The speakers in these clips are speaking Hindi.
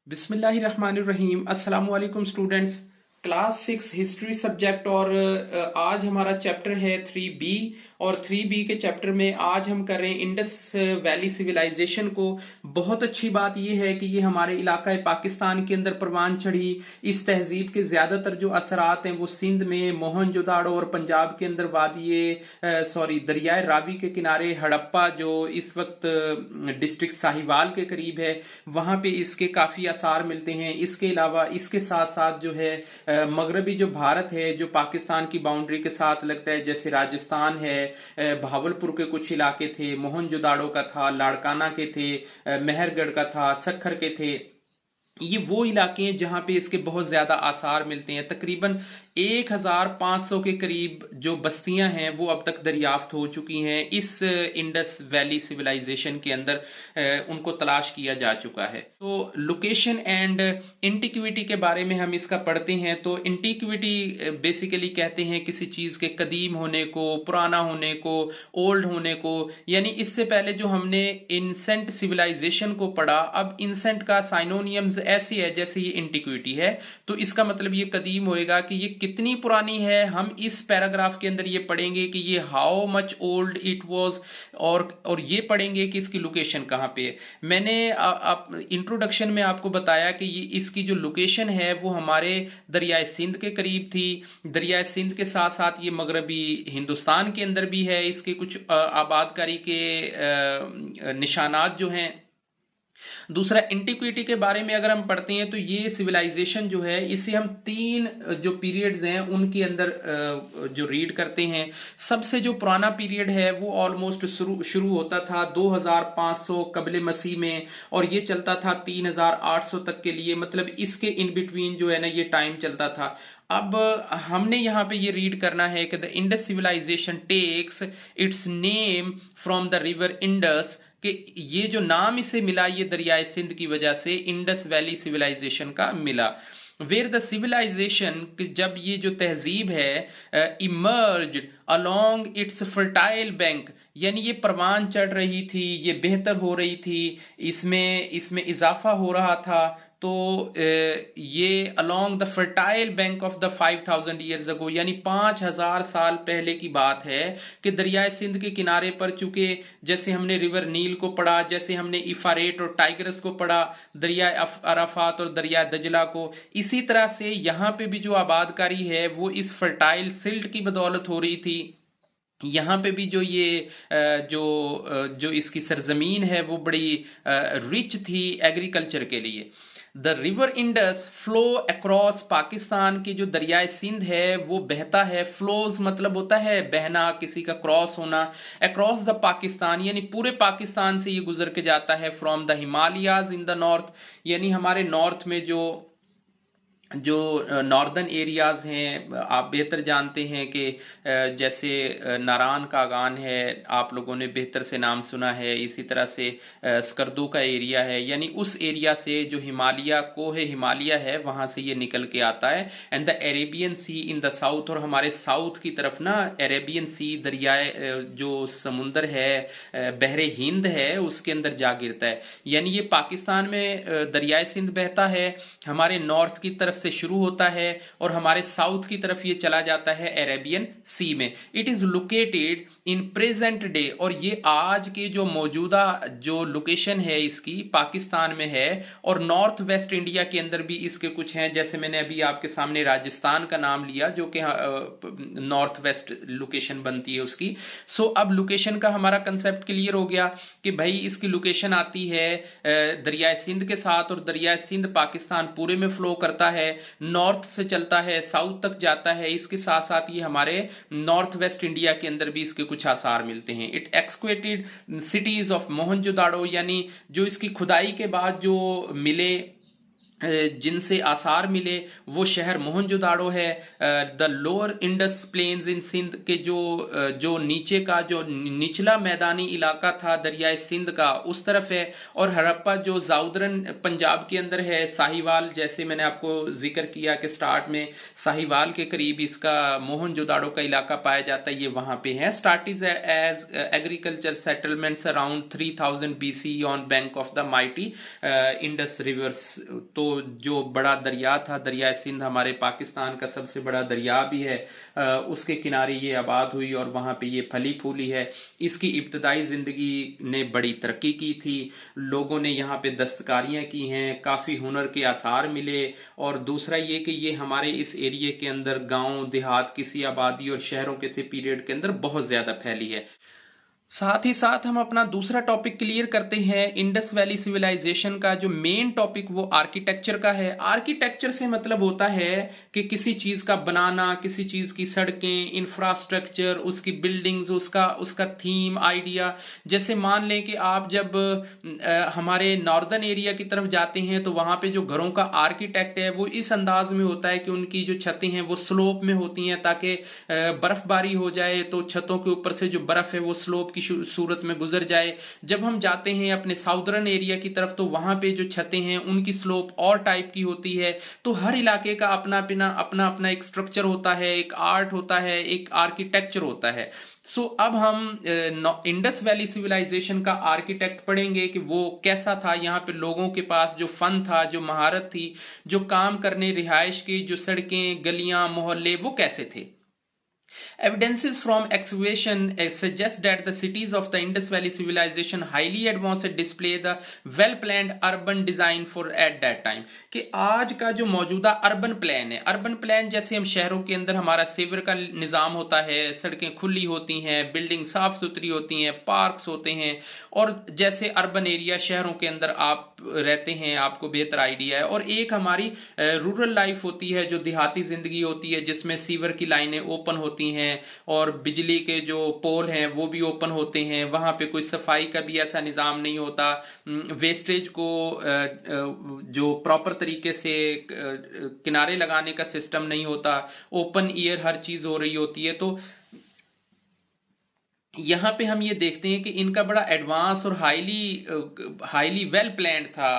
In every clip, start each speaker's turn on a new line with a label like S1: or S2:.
S1: बिस्मिल्लाहिर्रहमानिर्रहीम। अस्सलाम वालेकुम स्टूडेंट्स। क्लास 6 हिस्ट्री सब्जेक्ट और आज हमारा चैप्टर है 3B। और 3B के चैप्टर में आज हम कर रहे हैं इंडस वैली सिविलाइजेशन को। बहुत अच्छी बात यह है कि ये हमारे इलाका पाकिस्तान के अंदर परवान चढ़ी। इस तहजीब के ज्यादातर जो असरात हैं वो सिंध में मोहनजोदाड़ो और पंजाब के अंदर दरियाए रावी के किनारे हड़प्पा जो इस वक्त डिस्ट्रिक्ट साहिवाल के करीब है वहां पे इसके काफी आसार मिलते हैं। इसके अलावा इसके साथ साथ जो है मगरबी जो भारत है जो पाकिस्तान की बाउंड्री के साथ लगता है, जैसे राजस्थान है, भावलपुर के कुछ इलाके थे, मोहनजोदाड़ो का था, लाड़काना के थे, मेहरगढ़ का था, सखर के थे। ये वो इलाके हैं जहां पे इसके बहुत ज्यादा आसार मिलते हैं। तकरीबन 1500 के करीब जो बस्तियां हैं वो अब तक दरियाफ्त हो चुकी हैं। इस इंडस वैली सिविलाइजेशन के अंदर उनको तलाश किया जा चुका है। तो लोकेशन एंड इंटिक्विटी के बारे में हम इसका पढ़ते हैं। तो इंटिक्विटी बेसिकली कहते हैं किसी चीज के कदीम होने को, पुराना होने को, ओल्ड होने को। यानी इससे पहले जो हमने इंसेंट सिविलाइजेशन को पढ़ा, अब इंसेंट का साइनोनियम्स ऐसी है जैसे ये इंटिक्विटी है। तो इसका मतलब ये कदीम होएगा कि ये कितनी पुरानी है। हम इस पैराग्राफ के अंदर ये पढ़ेंगे कि ये how much old it was, और ये पढ़ेंगे कि इसकी लोकेशन कहां पे है। मैंने इंट्रोडक्शन में आपको बताया कि ये इसकी जो लोकेशन है वो हमारे दरियाए सिंध के करीब थी। दरियाए सिंध के साथ साथ ये मगरबी हिंदुस्तान के अंदर भी है। इसके कुछ आबादकारी के निशानात जो हैं। दूसरा, एंटिक्विटी के बारे में अगर हम पढ़ते हैं तो ये सिविलाइजेशन जो है इसे हम तीन जो पीरियड्स हैं उनके अंदर जो रीड करते हैं। सबसे जो पुराना पीरियड है वो ऑलमोस्ट शुरू होता था 2500 कबल मसीह में, और ये चलता था 3800 तक के लिए। मतलब इसके इन बिटवीन जो है ना ये टाइम चलता था। अब हमने यहां पे ये रीड करना है कि the Indus civilisation takes its name from the river Indus, कि ये जो नाम इसे मिला ये दरियाए सिंध की वजह से इंडस वैली सिविलाइजेशन का मिला। वेयर द सिविलाइजेशन, जब ये जो तहजीब है emerge along it's fertile bank, यानी ये परवान चढ़ रही थी, ये बेहतर हो रही थी, इसमें इसमें इजाफा हो रहा था। तो ये along the fertile bank of the 5000 years ago, यानी 5000 साल पहले की बात है कि दरियाए सिंध के किनारे पर, चूंकि जैसे हमने रिवर नील को पढ़ा, जैसे हमने इफारेट और टाइग्रस को पढ़ा, दरिया अराफात और दरिया दजला को, इसी तरह से यहां पे भी जो आबादकारी है वो इस फर्टाइल सिल्ट की बदौलत हो रही थी। यहां पे भी जो ये जो इसकी सरजमीन है वो बड़ी रिच थी एग्रीकल्चर के लिए। The river Indus flow across Pakistan, की जो दरियाए सिंध है वो बहता है। फ्लोज मतलब होता है बहना, किसी का क्रॉस होना। अक्रॉस द पाकिस्तान यानी पूरे पाकिस्तान से ये गुजर के जाता है। From the Himalayas in the north, यानी हमारे नॉर्थ में जो नॉर्दर्न एरियाज हैं, आप बेहतर जानते हैं कि जैसे नारान का गान है, आप लोगों ने बेहतर से नाम सुना है। इसी तरह से स्कर्दू का एरिया है, यानी उस एरिया से जो कोहे हिमालय है वहां से ये निकल के आता है। And the Arabian sea in the south, और हमारे साउथ की तरफ ना अरेबियन सी दरियाए जो समुंदर है, बहरे हिंद है, उसके अंदर जा गिरता है। यानी ये पाकिस्तान में दरियाए सिंध बहता है, हमारे नॉर्थ की तरफ से शुरू होता है और हमारे साउथ की तरफ ये चला जाता है अरेबियन सी में। It is located in present day, और ये आज के जो मौजूदा जो लोकेशन है इसकी पाकिस्तान में है। और नॉर्थ वेस्ट इंडिया के अंदर भी इसके कुछ हैं, जैसे मैंने अभी आपके सामने राजस्थान का नाम लिया जो कि नॉर्थ वेस्ट लोकेशन बनती है उसकी। सो अब लोकेशन का हमारा कंसेप्ट क्लियर हो गया कि भाई इसकी लोकेशन आती है दरियाए सिंध के साथ, और दरियाए सिंध पाकिस्तान पूरे में फ्लो करता है, नॉर्थ से चलता है, साउथ तक जाता है। इसके साथ साथ ये हमारे नॉर्थ वेस्ट इंडिया के अंदर भी इसके कुछ आसार मिलते हैं। इट एक्सक्वेटेड सिटीज ऑफ मोहनजोदाड़ो, यानी जो इसकी खुदाई के बाद जो मिले जिनसे आसार मिले वो शहर मोहनजोदाड़ो है। द लोअर इंडस प्लेन्स इन सिंध के जो नीचे का जो निचला मैदानी इलाका था दरियाए सिंध का उस तरफ है। और हड़प्पा जो जाउदरन पंजाब के अंदर है, साहिवाल, जैसे मैंने आपको जिक्र किया कि स्टार्ट में साहिवाल के करीब इसका मोहनजोदाड़ो का इलाका पाया जाता है, ये वहां पे है। Starts as agriculture settlements around 3000 BC on bank of the mighty Indus rivers. तो जो बड़ा दरिया था, दरिया सिंध हमारे पाकिस्तान का सबसे बड़ा दरिया भी है, उसके किनारे ये आबाद हुई और वहां पे ये फली फूली है। इसकी इब्तदाई जिंदगी ने बड़ी तरक्की की थी, लोगों ने यहाँ पे दस्तकारियां की हैं, काफी हुनर के आसार मिले। और दूसरा ये कि ये हमारे इस एरिया के अंदर गांव देहात किसी आबादी और शहरों के से पीरियड के अंदर बहुत ज्यादा फैली है। साथ ही साथ हम अपना दूसरा टॉपिक क्लियर करते हैं। इंडस वैली सिविलाइजेशन का जो मेन टॉपिक वो आर्किटेक्चर का है। आर्किटेक्चर से मतलब होता है कि किसी चीज का बनाना, किसी चीज की सड़कें, इंफ्रास्ट्रक्चर, उसकी बिल्डिंग्स, उसका थीम, आइडिया। जैसे मान लें कि आप जब हमारे नॉर्दर्न एरिया की तरफ जाते हैं तो वहां पे जो घरों का आर्किटेक्ट है वो इस अंदाज में होता है कि उनकी जो छतें हैं वो स्लोप में होती हैं, ताकि बर्फबारी हो जाए तो छतों के ऊपर से जो बर्फ है वो स्लोप की सूरत में गुजर जाए। जब हम जाते हैं अपने साउदर्न एरिया की तरफ तो वहां पे जो छतें हैं उनकी स्लोप और टाइप की होती है। तो हर इलाके का अपना अपना एक स्ट्रक्चर होता है, एक आर्ट होता है, एक आर्किटेक्चर होता है। अब हम इंडस वैली सिविलाइजेशन का आर्किटेक्ट पढ़ेंगे कि वो कैसा था। यहाँ पे लोगों के पास जो फन था, जो महारत थी, जो काम करने, रिहाइश की जो सड़कें, गलियां, मोहल्ले, वो कैसे थे। Evidences from excavation suggest that the cities of the Indus Valley civilization highly advanced display the well-planned urban design for at that time। कि आज का जो मौजूदा अर्बन प्लान है, अर्बन प्लान जैसे हम शहरों के अंदर हमारा सीवर का निज़ाम होता है, सड़कें खुली होती हैं, बिल्डिंग साफ सुथरी होती हैं, पार्क्स होते हैं, और जैसे अर्बन एरिया शहरों के अंदर आप रहते हैं आपको बेहतर आइडिया है। और एक हमारी रूरल लाइफ होती है, जो देहाती जिंदगी होती है, जिसमें सीवर की लाइनें ओपन होती हैं और बिजली के जो पोल हैं वो भी ओपन होते हैं। वहां पे कोई सफाई का भी ऐसा निजाम नहीं होता, वेस्टेज को जो प्रॉपर तरीके से किनारे लगाने का सिस्टम नहीं होता, ओपन ईयर हर चीज हो रही होती है। तो यहाँ पे हम ये देखते हैं कि इनका बड़ा एडवांस और हाईली वेल प्लान्ड था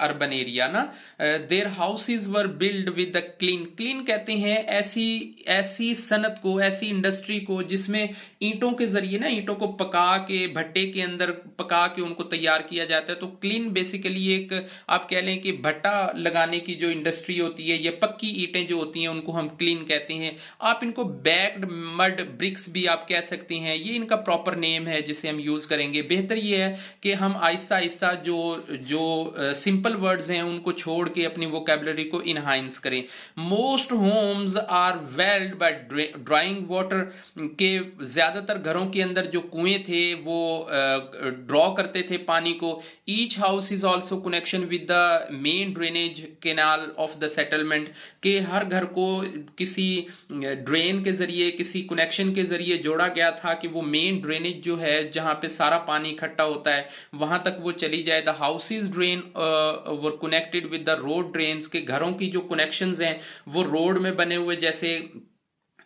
S1: अर्बन एरिया ना। Their houses were build with the clean कहते हैं ऐसी सनत को, ऐसी इंडस्ट्री को जिसमें ईंटों के जरिए ना, ईंटों को पका के भट्टे के अंदर पका के उनको तैयार किया जाता है। तो क्लीन बेसिकली एक आप कह लें कि भट्टा लगाने की जो इंडस्ट्री होती है, ये पक्की ईंटें जो होती हैं उनको हम क्लीन कहते हैं। आप इनको बैक्ड मड ब्रिक्स भी आप कह सकते हैं, ये इनका प्रॉपर नेम है जिसे हम यूज करेंगे। बेहतर ये है कि हम आहिस्ता आहिस्ता जो सिंपल वर्ड्स हैं उनको छोड़ के अपनी वोकैबुलरी को इनहांस करें। Most homes are welled by drawing water के ज्यादातर घरों के अंदर जो कुएं थे वो ड्रॉ करते थे पानी को। Each house is also connection with the main drainage canal of the settlement, के हर घर को किसी ड्रेन के जरिए, किसी कनेक्शन के जरिए जोड़ा गया था कि वो मेन ड्रेनेज जो है जहां पे सारा पानी इकट्ठा होता है वहां तक वो चली जाए। The houses drain were connected with the road drains, के घरों की जो कनेक्शंस हैं वो रोड में बने हुए, जैसे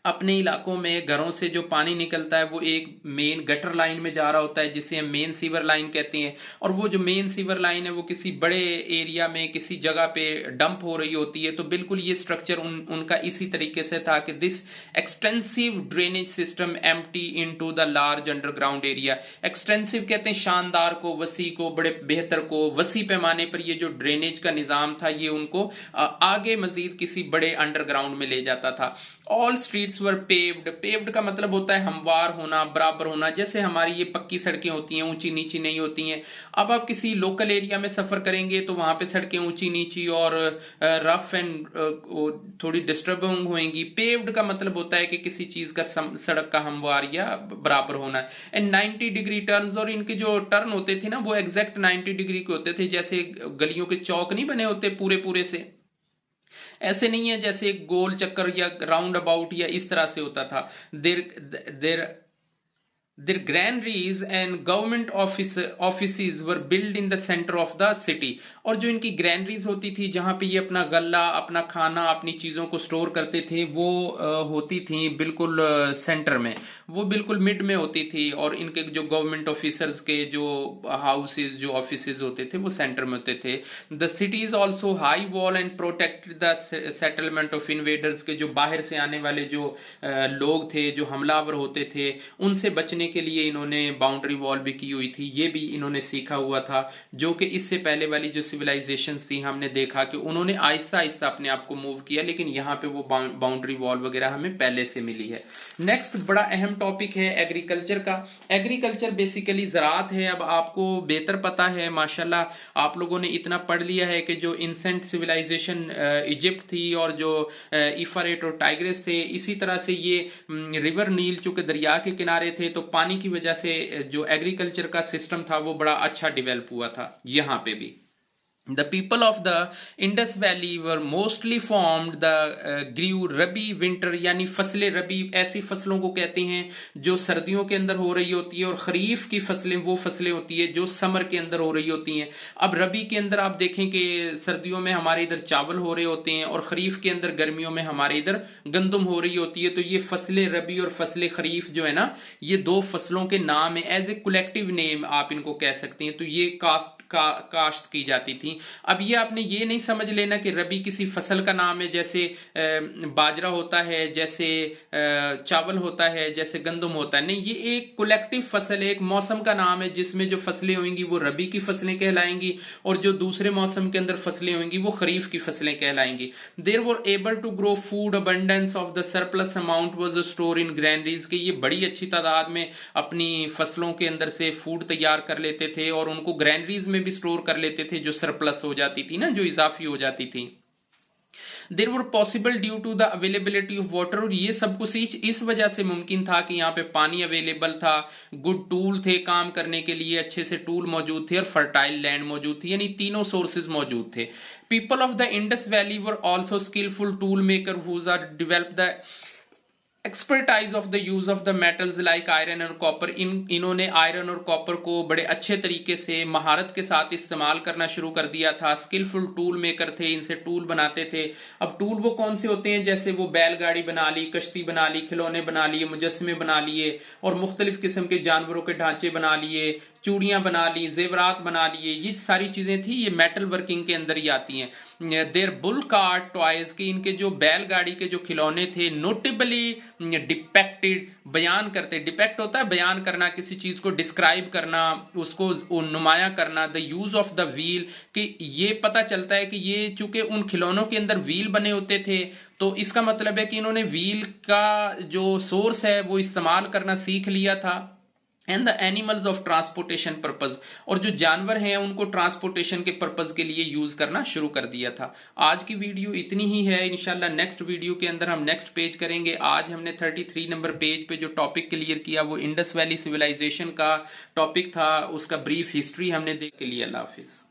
S1: अपने इलाकों में घरों से जो पानी निकलता है वो एक मेन गटर लाइन में जा रहा होता है जिसे हम मेन सीवर लाइन कहते हैं। और वो जो मेन सीवर लाइन है वो किसी बड़े एरिया में किसी जगह पे डंप हो रही होती है। तो बिल्कुल ये स्ट्रक्चर उनका इसी तरीके से था कि this extensive drainage system empty into the large underground area. Extensive कहते हैं शानदार को, वसी को, बड़े बेहतर को। वसी पैमाने पर ये जो ड्रेनेज का निजाम था ये उनको आगे मजीद किसी बड़े अंडरग्राउंड में ले जाता था। ऑल स्ट्रीट्स वर पेव्ड का मतलब होता है हमवार होना, बराबर होना। जैसे हमारी ये पक्की सड़कें होती हैं, ऊंची नीची नहीं होती हैं। अब आप किसी लोकल एरिया में सफर करेंगे तो वहां पे सड़कें ऊंची नीची और रफ एंड थोड़ी डिस्टर्बिंग होंगी। पेव्ड का मतलब होता है कि किसी चीज का सड़क का हमवार या बराबर होना। एंड 90 डिग्री टर्न्स, और इनके जो टर्न होते थे ना वो एग्जैक्ट 90 डिग्री के होते थे। जैसे गलियों के चौक नहीं बने होते पूरे पूरे से, ऐसे नहीं है जैसे एक गोल चक्कर या राउंड अबाउट या इस तरह से होता था। देर देर Their granaries and government offices were built in the center of the city। और जो इनकी ग्रैनरीज होती थी जहां पे ये अपना गल्ला, अपना खाना, अपनी चीजों को स्टोर करते थे, वो होती थी बिल्कुल सेंटर में, वो बिल्कुल मिड में होती थी। और इनके जो गवर्नमेंट ऑफिसर्स के जो हाउसेज, जो ऑफिसेज होते थे, वो सेंटर में होते थे। The city is also high wall and protected the settlement of invaders, के जो बाहर से आने वाले जो लोग थे, जो हमलावर होते थे, उनसे बचने के लिए इन्होंने बाउंड्री वॉल भी की हुई थी। ये भी इन्होंने सीखा हुआ था, जो कि इससे पहले वाली जो सिविलाइजेशन थी, हमने देखा कि उन्होंने आहिस्ता आहिस्ता अपने आप को मूव किया, लेकिन यहाँ पे वो बाउंड्री वॉल वगैरह हमें पहले से मिली है। नेक्स्ट बड़ा अहम टॉपिक है एग्रीकल्चर का। एग्रीकल्चर बेसिकली ज़राअत है। अब आपको बेहतर पता है, माशाल्लाह आप लोगों ने इतना पढ़ लिया है कि जो इंसेंट सिविलाइजेशन इजिप्ट थी और जो इफरेट और टाइग्रिस थे, इसी तरह से ये रिवर नील चूंकि दरिया के किनारे थे, तो पानी की वजह से जो एग्रीकल्चर का सिस्टम था वो बड़ा अच्छा डेवलप हुआ था यहाँ पे भी। The people of the Indus Valley were mostly formed the grew rabi winter, यानी फसलें रबी ऐसी फसलों को कहते हैं जो सर्दियों के अंदर हो रही होती है, और खरीफ की फसलें वो फसलें होती है जो समर के अंदर हो रही होती हैं। अब रबी के अंदर आप देखें कि सर्दियों में हमारे इधर चावल हो रहे होते हैं, और खरीफ के अंदर गर्मियों में हमारे इधर गंदम हो रही होती है। तो ये फसलें रबी और फसलें खरीफ जो है ना, ये दो फसलों के नाम है, एज ए कलेक्टिव नेम आप इनको कह सकते हैं। तो ये काश्त की जाती थी। अब ये आपने ये नहीं समझ लेना कि रबी किसी फसल का नाम है, जैसे बाजरा होता है, जैसे चावल होता है, जैसे गंदम होता है। नहीं, ये एक कलेक्टिव फसल है, एक मौसम का नाम है, जिसमें जो फसलें होंगी वो रबी की फसलें कहलाएंगी, और जो दूसरे मौसम के अंदर फसलें होंगी वो खरीफ की फसलें कहलाएंगी। There were able to grow food abundance of the surplus amount was store in granaries, के ये बड़ी अच्छी तादाद में अपनी फसलों के अंदर से फूड तैयार कर लेते थे, और उनको ग्रैनरीज में भी स्टोर कर लेते थे, जो सरप्लस हो जाती थी ना, जो इजाफी हो जाती थी। There were possible due to the availability of water, और ये सब कुछ इस वजह से मुमकिन था कि यहाँ पे पानी अवेलेबल था, गुड टूल थे काम करने के लिए, अच्छे से टूल मौजूद थे, और फर्टाइल लैंड मौजूद थी, यानी तीनों सोर्सेज मौजूद थे। People of the Indus valley were also skilful tool maker whose are develop the expertise of the use of the metals like iron और कॉपर। इन्होंने आयरन और कॉपर को बड़े अच्छे तरीके से महारत के साथ इस्तेमाल करना शुरू कर दिया था। स्किलफुल टूल मेकर थे, इनसे टूल बनाते थे। अब टूल वो कौन से होते हैं, जैसे वो बैलगाड़ी बना ली, कश्ती बना ली, खिलौने बना लिए, मुजस्मे बना लिए, और मुख्तलिफ किस्म के जानवरों के ढांचे बना लिए, चूड़ियां बना ली, जेवरात बना लिए। ये सारी चीजें थी, ये मेटल वर्किंग के अंदर ही आती हैं। देयर बुल कार्ट टॉयज, के इनके जो बैलगाड़ी के जो खिलौने थे, नोटेबली डिपेक्टेड, बयान करते, डिपेक्ट होता है बयान करना, किसी चीज को डिस्क्राइब करना, उसको नुमाया करना। The use of the wheel, कि ये पता चलता है कि ये चूंकि उन खिलौनों के अंदर व्हील बने होते थे, तो इसका मतलब है कि इन्होंने व्हील का जो सोर्स है वो इस्तेमाल करना सीख लिया था। And the animals of transportation purpose, और जो जानवर हैं उनको ट्रांसपोर्टेशन के पर्पज के लिए यूज करना शुरू कर दिया था। आज की वीडियो इतनी ही है, इंशाल्लाह नेक्स्ट वीडियो के अंदर हम नेक्स्ट पेज करेंगे। आज हमने 33 नंबर पेज पे जो टॉपिक क्लियर किया वो इंडस वैली सिविलाइजेशन का टॉपिक था, उसका ब्रीफ हिस्ट्री हमने देख के लिए। अल्लाह हाफिज।